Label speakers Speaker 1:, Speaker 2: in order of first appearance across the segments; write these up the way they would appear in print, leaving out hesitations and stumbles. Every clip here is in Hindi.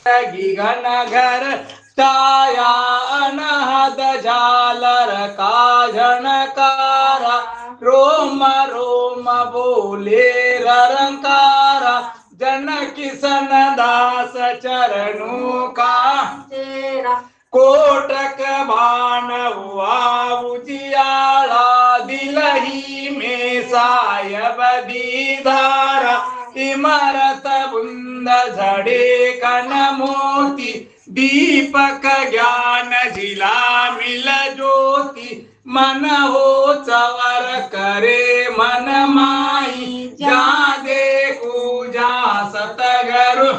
Speaker 1: घन घर छाया अनहद झालर का झनकारा रोम रोम बोले रंकारा जन किसन दास चरणों का तेरा कोटक भान हुआ उजियाला दिलही में सायब दीदारा इमरत बुंद झड़े कन मोती दीपक ज्ञान झिला मिल ज्योति मन हो चवर करे मन माई जा देखू जा सतगुरु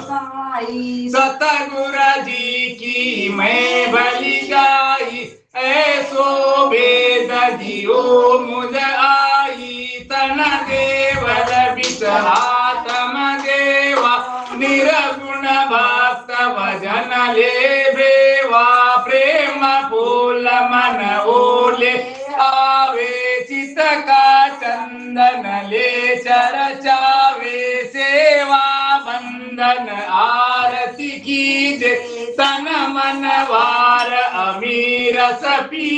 Speaker 1: सतगुरु जी की मैं भली गाई ऐसो वेद दियो मुझ आई तन देवल विचरातम देवा निरगुण भक्त भजन ले भेवा प्रेम फूल मन ओले आवे चित का चंदन ले चरचावे सेवा बंदन आरती कीजे तन मन वार अमीर सपी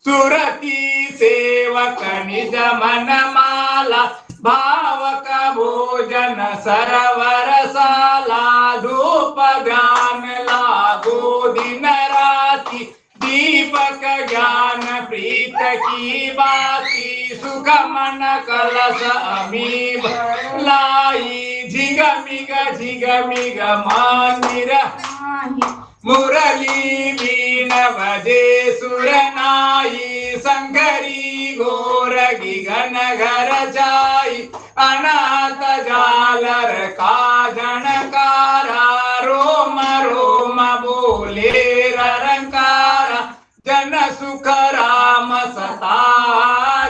Speaker 1: सुरती सेवक निज मन माला भावक भोजन सरवर साला धूप ध्यान लागो दिन राति दीपक ज्ञान प्रीत की बाती सुख मन कलश अमीब लाई झिगमिग मंदिर मुरली बीन बजे सुरनाई संगरी घोर घन घर जाई अनाथ जालर का जनकारा रोम रोम बोले रंकारा जन सुख राम सता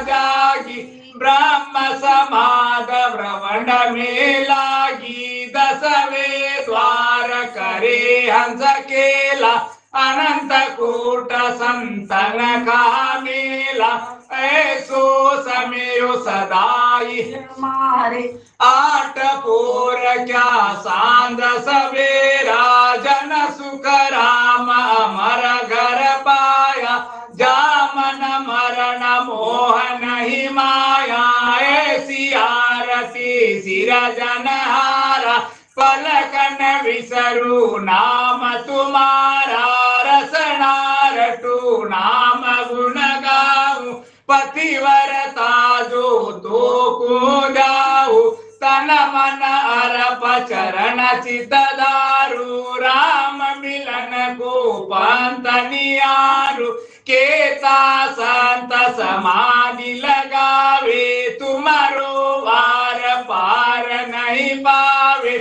Speaker 1: जागी ब्रह्म समाग भ्रमण में लागी दसवे द्वार करे हंस केला अनंत कोट संतन का मेला ऐसो समयो सदाई मारे आठ पोर क्या सांद सवेरा जन सुख राम अमर घर पाया जामन मरण मोह नहीं माया ऐसी आरती सिर जनहारा पलकन विसरु नाम तुम्हारा रसना रटू नाम गुण गाऊ पतिव्रता जो तो को जाऊ तन मन अरप चरण चित दारू राम मिलन को पंत नियारू केता संत समाधि लगावे तुम्हारो वार पार नहीं पावे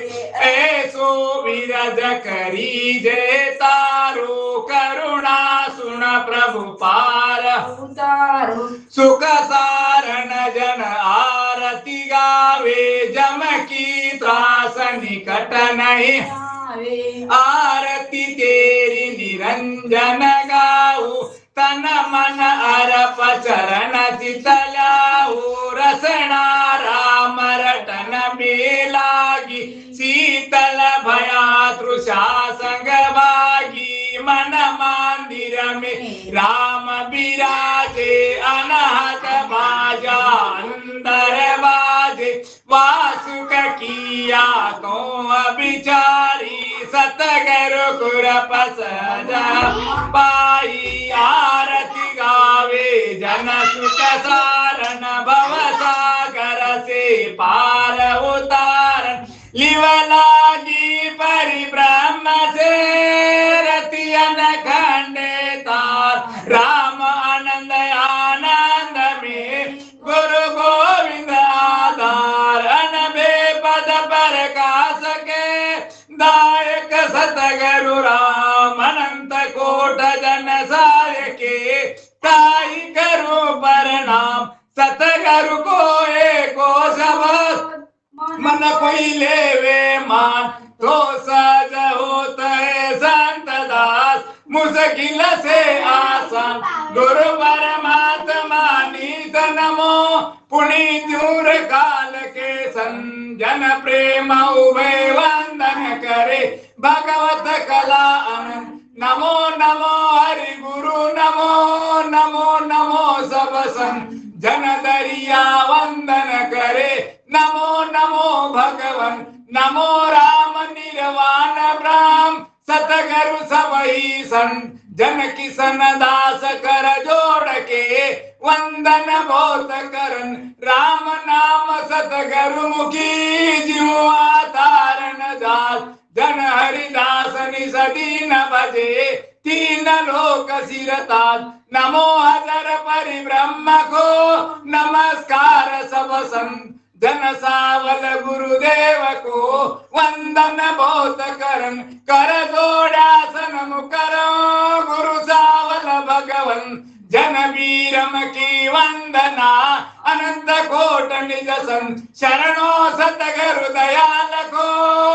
Speaker 1: ऐसो विरज करी जय तारो करुणा सुन प्रभु पार उतारो सुख सारण जन आरती गावे जम की त्रास निकट नहीं आरती तेरी निरंजन गाऊ तन मन अरप चरण चितलाऊ रसना राम रटन में लागी शीतल भया तृषा संग भागी मन मंदिर में राम विराजे अनहत बाजा अंदर बाजे वासुक किया को विचारी सतगुरु कुरपस पाई आरती गावे जन सुख सारण भव सागर से पार उतारण लिवलागी परिब्रह्म से रतियन खंडे तार राम आनंद आनंद में गुरु गोविंद आधार अनबे पद प्रकाश के दायक सतगुरु राम अनंत कोट जन साय के ताई करो प्रणाम सतगुरु को एको शब्द मन कोई लेवे मान तो सज होता है संत दास मुश्किल से आसान गुरु परमात्मा नीत नमो पुनि दूर काल के संजन प्रेम उभय वंदन करे भगवत कला अनंत। नमो नमो हरि गुरु, नमो नमो नमो सब संत। जन दरिया वंदन करे, नमो नमो भगवन। नमो राम निर्वाण ब्रह्म, सतगुरु सबही संत। जन किसन दास कर जोड़ के, वंदन बहुत करन। राम नाम सतगुरु मुखी, जिहुआ तारन दास। जन हरिदास निसदीन भजे, तीन लोक सिरताज। नमो हजर परिब्रह्म को, नमस्कार सब संत। जन सावल गुरुदेव को, वंदन बहुत करन। कर जोड़ासन मुकरो, गुरु सावल भगवन। जन वीरम की वंदना, अनंत कोट निज संत। शरणो सतगुरु दयाल को,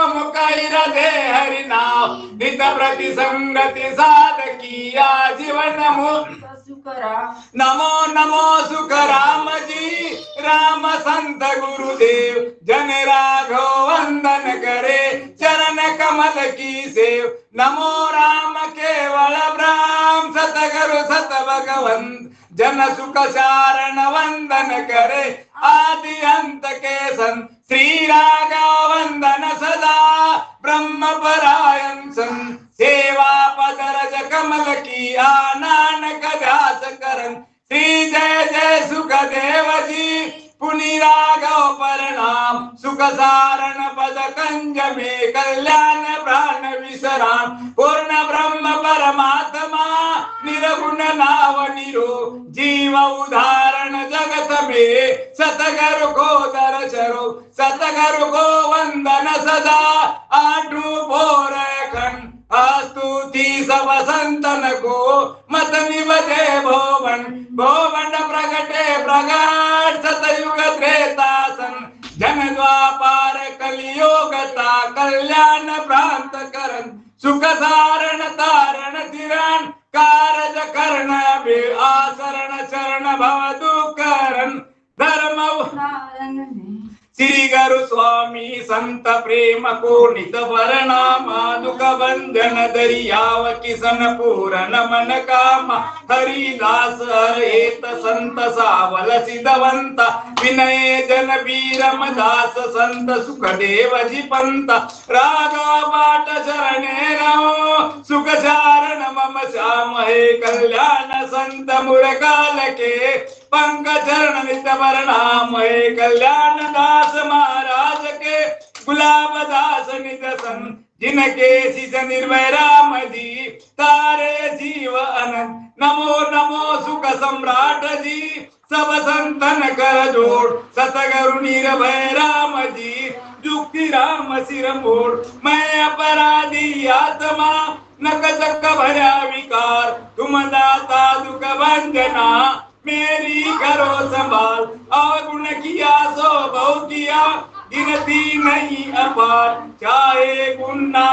Speaker 1: मुकैर दे हरि नाम। नित प्रति संगति साधकी, आजीवन मुक्त सुकरा। नमो नमो सुख राम जी, राम संत गुरुदेव। जन राघव वंदन करे, चरण कमल की सेव। नमो राम केवल ब्रह्म, सतगुरु सत भगवंत। जन सुख चारण वंदन करे, आदि अंत के संत। श्री राघव वंदन सदा, ब्रह्म परायण संत। सेवा पदरज कमल की, नानक ध्यास करन। श्री जय जय सुखदेव जी, पुनि राघव प्रणाम। सुख सारण पद कंज में, कल्याण प्राण विश्राम। पूर्ण ब्रह्म परमात्मा, निर्गुण नाव निरो। जीव उदाहरण जगत में, सतगुरु को दर्शरो। सतगुरु को वंदन सदा, आठू पोर खंड। स्तुति सब संतन को, मत निवजे भोवन। भोवन प्रगटे प्रगट, सतयुग त्रेता सन। जन द्वापार कलियोगता, कल्याण प्रांत करन। सुख सारण तारण तिरण, कारज कर्ण आचरण। चरण भव दुःखरन, धर्म श्री गुरु स्वामी संत प्रेम को नित वर्णामा। दुख भंजन दरियाव किसन पूरन मन कामा। हरिदास हरेत संत सावल सिद्धवंत। विनय जन वीरम दास संत, सुखदेव जी पंत। राघव बाट शरणे रहो, सुख चारण मम श्याम हे। कल्याण संत मुरकाल के, पंकज चरण नित प्रणाम हे। कल्याण दास महाराज के, गुलाब दास नित संत। जिनके सिज निर्भय राम जी, तारे जीव अनंत। नमो नमो सुख सम्राट जी, सब संतन कर जोड़। सतगुरु निर्भय राम जी, जुक्ति राम सिर मोड़। मैं अपराधी आत्मा, नक चक भरा विकार। तुम दाता दुख भंजना, मेरी करो संभाल। अवगुण किया सो बहु किया, गिनती नहीं अपार। चाहे गुन्ना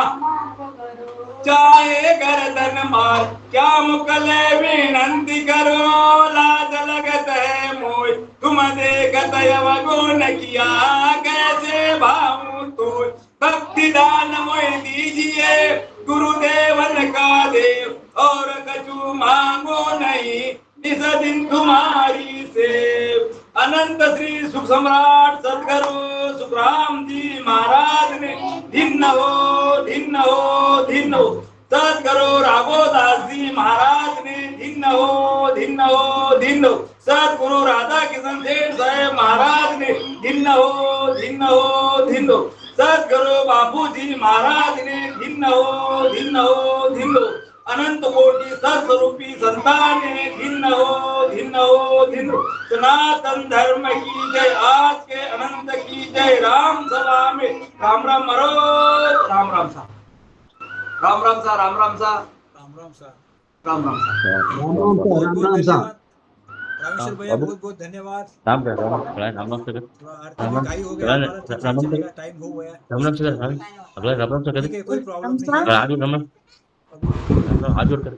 Speaker 1: चाहे गर्दन मार, क्या मुकले विनंती करो। लाज लगत है मोय, तुम देखत अवगुण किया, कैसे भावूं तो। भक्ति दान मोय दीजिए, गुरुदेवन का देव। और कछु मांगो नहीं, इस दिन तुम्हारी सेव। अनंत श्री सुख सम्राट सदगुरु सुखराम जी महाराज ने, धिन्न हो धिन्न हो धिन्न हो। सदगुरु राघोदास जी महाराज ने, धिन्न हो धिन्न हो धिन्न हो। सदगुरु राधा किशन सेठ साहेब महाराज ने, धिन्न हो धिन्न हो धिन्न हो। सदगुरु बापू जी महाराज ने, धिन्न हो धिन्न हो धिन्न हो। अनंत कोटि सत्स्वरूपी संतान ने, धिन्न हो धिन्न हो धिन्न हो। सनातन धर्म की जय, आज के अनंत की जय। राम सभा में राम राम मरो, राम राम सा, राम राम सा, राम राम सा, राम राम सा, राम राम सा, राम राम सा।
Speaker 2: रामेश्वर भैया बहुत बहुत धन्यवाद।
Speaker 3: राम राम से
Speaker 2: आरती में गाई हो गया, हमारा चलेगा, टाइम हो गया।
Speaker 3: राम राम से
Speaker 2: ठीक है, कोई प्रॉब्लम नहीं है।
Speaker 3: आज जोड़ कर